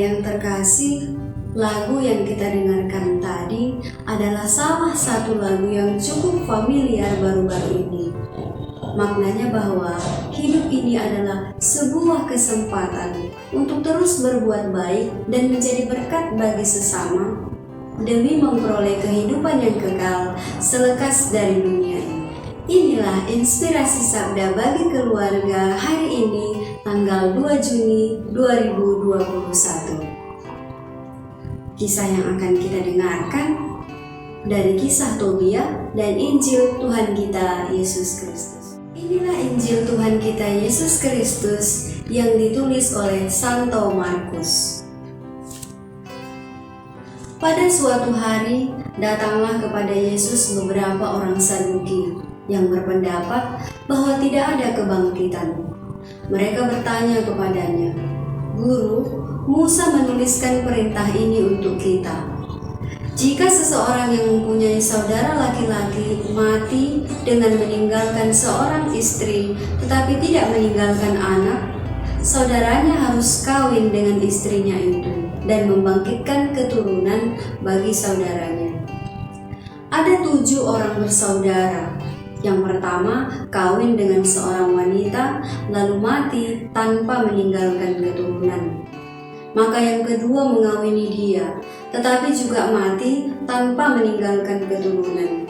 yang terkasih, lagu yang kita dengarkan tadi adalah salah satu lagu yang cukup familiar baru-baru ini. Maknanya bahwa hidup ini adalah sebuah kesempatan untuk terus berbuat baik dan menjadi berkat bagi sesama demi memperoleh kehidupan yang kekal selekas dari dunia ini. Inilah inspirasi sabda bagi keluarga hari ini, tanggal 2 Juni 2021. Kisah yang akan kita dengarkan dari kisah Tobia dan Injil Tuhan kita Yesus Kristus. Inilah Injil Tuhan kita Yesus Kristus yang ditulis oleh Santo Markus. Pada suatu hari, datanglah kepada Yesus beberapa orang Saduki yang berpendapat bahwa tidak ada kebangkitan. Mereka bertanya kepadanya, "Guru, Musa menuliskan perintah ini untuk kita. Jika seseorang yang mempunyai saudara laki-laki mati dengan meninggalkan seorang istri tetapi tidak meninggalkan anak, saudaranya harus kawin dengan istrinya itu dan membangkitkan keturunan bagi saudaranya. Ada 7 orang bersaudara. Yang pertama kawin dengan seorang wanita lalu mati tanpa meninggalkan keturunan. Maka yang kedua mengawini dia, tetapi juga mati tanpa meninggalkan keturunan.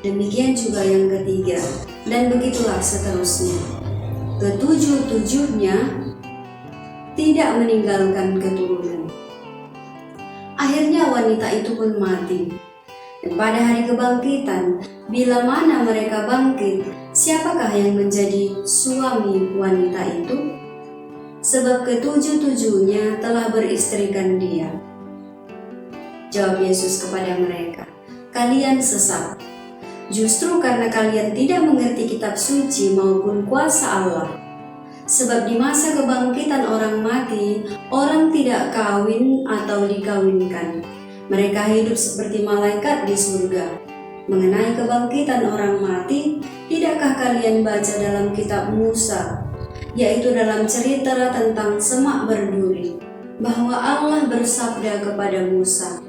Demikian juga yang ketiga, dan begitulah seterusnya. Ketujuh-tujuhnya tidak meninggalkan keturunan. Akhirnya wanita itu pun mati. Dan pada hari kebangkitan, bila mana mereka bangkit, siapakah yang menjadi suami wanita itu? Sebab ketujuh-tujuhnya telah beristrikan dia." Jawab Yesus kepada mereka, "Kalian sesat, justru karena kalian tidak mengerti kitab suci maupun kuasa Allah. Sebab di masa kebangkitan orang mati, orang tidak kawin atau dikawinkan. Mereka hidup seperti malaikat di surga. Mengenai kebangkitan orang mati, tidakkah kalian baca dalam kitab Musa, yaitu dalam cerita tentang semak berduri, bahwa Allah bersabda kepada Musa,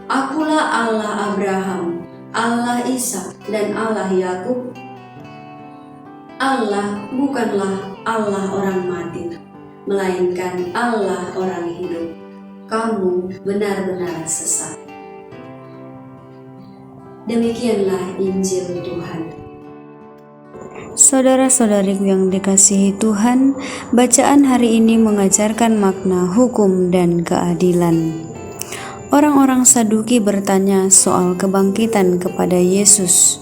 'Akulah Allah Abraham, Allah Ishak, dan Allah Yakub.' Allah bukanlah Allah orang mati, melainkan Allah orang hidup. Kamu benar-benar sesat." Demikianlah Injil Tuhan. Saudara-saudariku yang dikasihi Tuhan, bacaan hari ini mengajarkan makna hukum dan keadilan. Orang-orang Saduki bertanya soal kebangkitan kepada Yesus.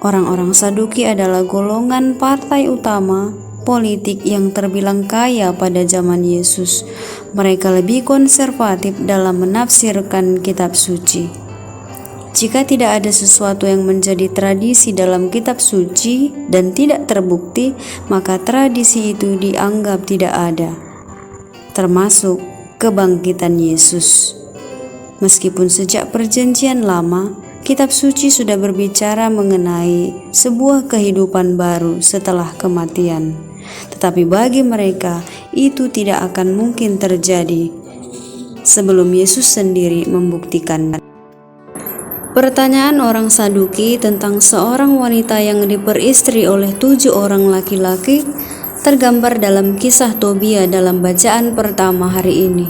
Orang-orang Saduki adalah golongan partai utama politik yang terbilang kaya pada zaman Yesus. Mereka lebih konservatif dalam menafsirkan kitab suci. Jika tidak ada sesuatu yang menjadi tradisi dalam kitab suci dan tidak terbukti, maka tradisi itu dianggap tidak ada, termasuk kebangkitan Yesus. Meskipun sejak Perjanjian Lama, kitab suci sudah berbicara mengenai sebuah kehidupan baru setelah kematian, tetapi bagi mereka itu tidak akan mungkin terjadi sebelum Yesus sendiri membuktikan. Pertanyaan orang Saduki tentang seorang wanita yang diperistri oleh 7 orang laki-laki tergambar dalam kisah Tobia dalam bacaan pertama hari ini.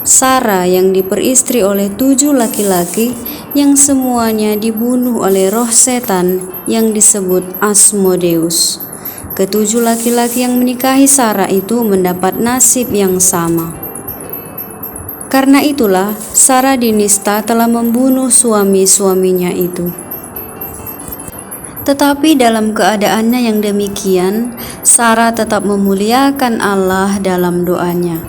Sara yang diperistri oleh 7 laki-laki yang semuanya dibunuh oleh roh setan yang disebut Asmodeus. Ketujuh laki-laki yang menikahi Sara itu mendapat nasib yang sama. Karena itulah Sara dinista telah membunuh suami-suaminya itu. Tetapi dalam keadaannya yang demikian, Sara tetap memuliakan Allah dalam doanya.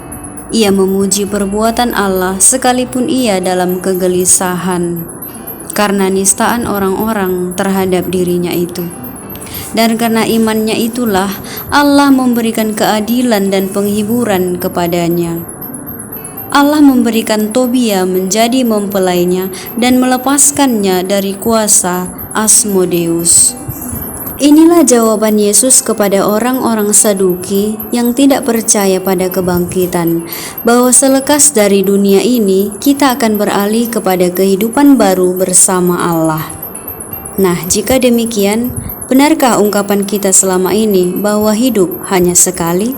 Ia memuji perbuatan Allah sekalipun ia dalam kegelisahan karena nistaan orang-orang terhadap dirinya itu. Dan karena imannya itulah Allah memberikan keadilan dan penghiburan kepadanya. Allah memberikan Tobia menjadi mempelainya dan melepaskannya dari kuasa Asmodeus. Inilah jawaban Yesus kepada orang-orang Saduki yang tidak percaya pada kebangkitan, bahwa selekas dari dunia ini kita akan beralih kepada kehidupan baru bersama Allah. Nah, jika demikian, benarkah ungkapan kita selama ini bahwa hidup hanya sekali?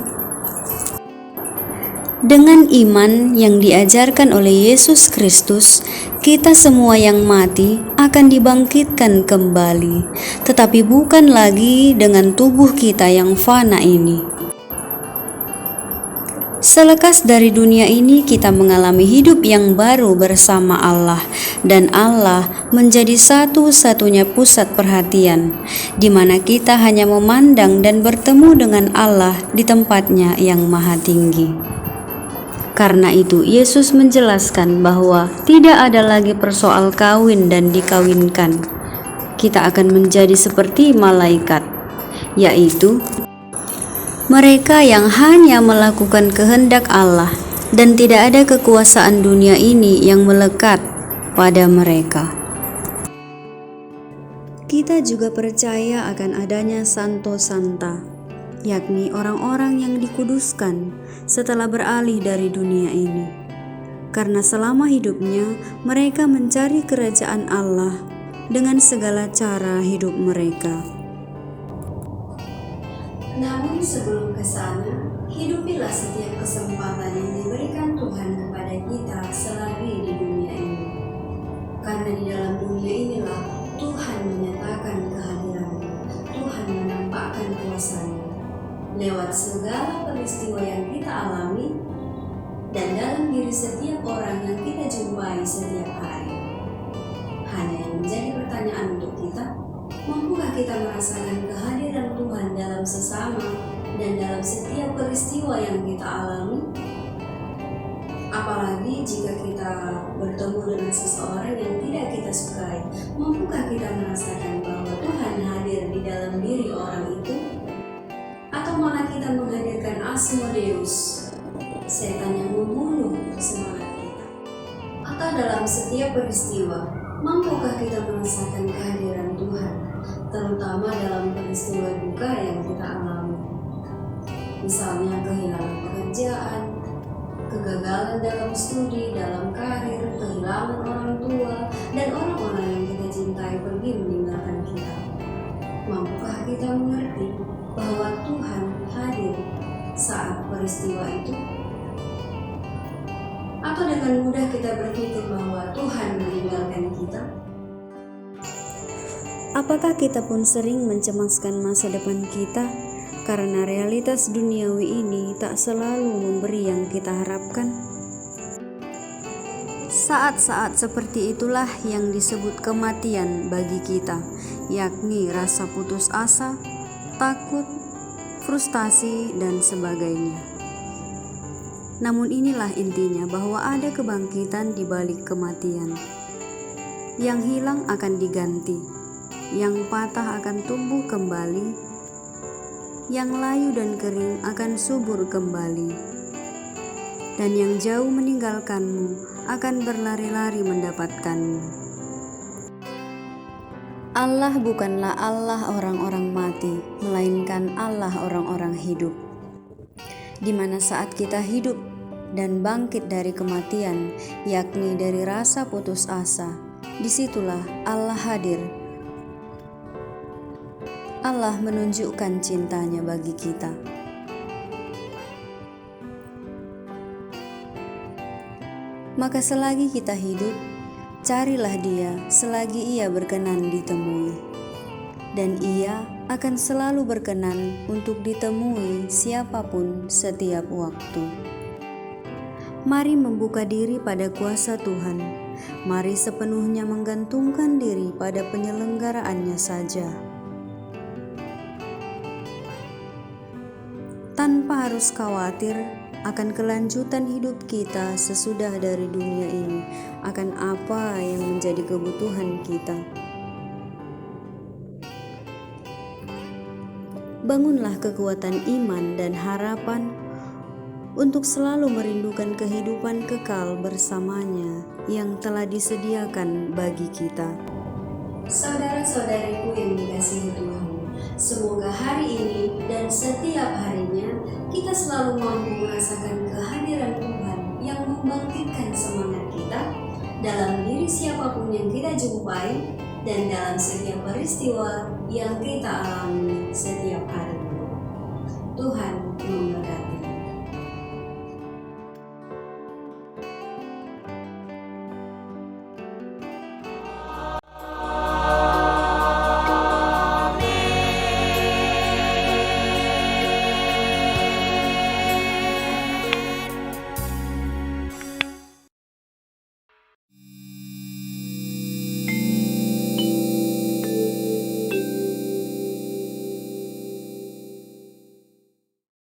Dengan iman yang diajarkan oleh Yesus Kristus, kita semua yang mati akan dibangkitkan kembali, tetapi bukan lagi dengan tubuh kita yang fana ini. Selekas dari dunia ini kita mengalami hidup yang baru bersama Allah, dan Allah menjadi satu-satunya pusat perhatian, di mana kita hanya memandang dan bertemu dengan Allah di tempatnya yang maha tinggi. Karena itu, Yesus menjelaskan bahwa tidak ada lagi persoal kawin dan dikawinkan. Kita akan menjadi seperti malaikat, yaitu mereka yang hanya melakukan kehendak Allah, dan tidak ada kekuasaan dunia ini yang melekat pada mereka. Kita juga percaya akan adanya Santo Santa, yakni orang-orang yang dikuduskan setelah beralih dari dunia ini. Karena selama hidupnya mereka mencari kerajaan Allah dengan segala cara hidup mereka. Namun sebelum ke sana, hidupilah setiap kesempatan yang diberikan Tuhan kepada kita selagi di dunia ini. Karena di dalam dunia inilah Tuhan menyatakan kehadirannya, Tuhan menampakkan kuasa-Nya lewat segala peristiwa yang kita alami dan dalam diri setiap orang yang kita jumpai setiap hari. Hanya yang menjadi pertanyaan untuk kita, mampukah kita merasakan kehadiran Tuhan dalam sesama dan dalam setiap peristiwa yang kita alami? Apalagi jika kita bertemu dengan seseorang yang tidak kita sukai, mampukah kita merasakan bahwa Tuhan hadir di dalam diri orang itu? Atau malah kita menghadirkan Asmodeus, setan yang membunuh semangat kita? Atau dalam setiap peristiwa, mampukah kita merasakan kehadiran Tuhan, terutama dalam peristiwa duka yang kita alami? Misalnya kehilangan pekerjaan, kegagalan dalam studi, dalam karir, kehilangan orang tua, dan orang-orang yang kita cintai pergi meninggalkan kita. Mampukah kita mengerti bahwa Tuhan hadir saat peristiwa itu? Atau dengan mudah kita berpikir bahwa Tuhan meninggalkan kita? Apakah kita pun sering mencemaskan masa depan kita karena realitas duniawi ini tak selalu memberi yang kita harapkan? Saat-saat seperti itulah yang disebut kematian bagi kita, yakni rasa putus asa, takut, frustasi, dan sebagainya. Namun inilah intinya, bahwa ada kebangkitan di balik kematian. Yang hilang akan diganti, yang patah akan tumbuh kembali, yang layu dan kering akan subur kembali, dan yang jauh meninggalkanmu akan berlari-lari mendapatkanmu. Allah bukanlah Allah orang-orang mati, melainkan Allah orang-orang hidup. Di mana saat kita hidup dan bangkit dari kematian, yakni dari rasa putus asa, disitulah Allah hadir. Allah menunjukkan cintanya bagi kita. Maka selagi kita hidup, carilah Dia selagi Ia berkenan ditemui, dan Ia akan selalu berkenan untuk ditemui siapapun setiap waktu. Mari membuka diri pada kuasa Tuhan. Mari sepenuhnya menggantungkan diri pada penyelenggaraannya saja, tanpa harus khawatir akan kelanjutan hidup kita sesudah dari dunia ini, akan apa yang menjadi kebutuhan kita. Bangunlah kekuatan iman dan harapan untuk selalu merindukan kehidupan kekal bersamanya yang telah disediakan bagi kita. Saudara-saudariku yang dikasihi Tuhan, Semoga hari ini dan setiap harinya kita selalu mampu merasakan kehadiran Tuhan yang membangkitkan semangat kita dalam diri siapapun yang kita jumpai dan dalam setiap peristiwa yang kita alami setiap hari. Tuhan memberkati.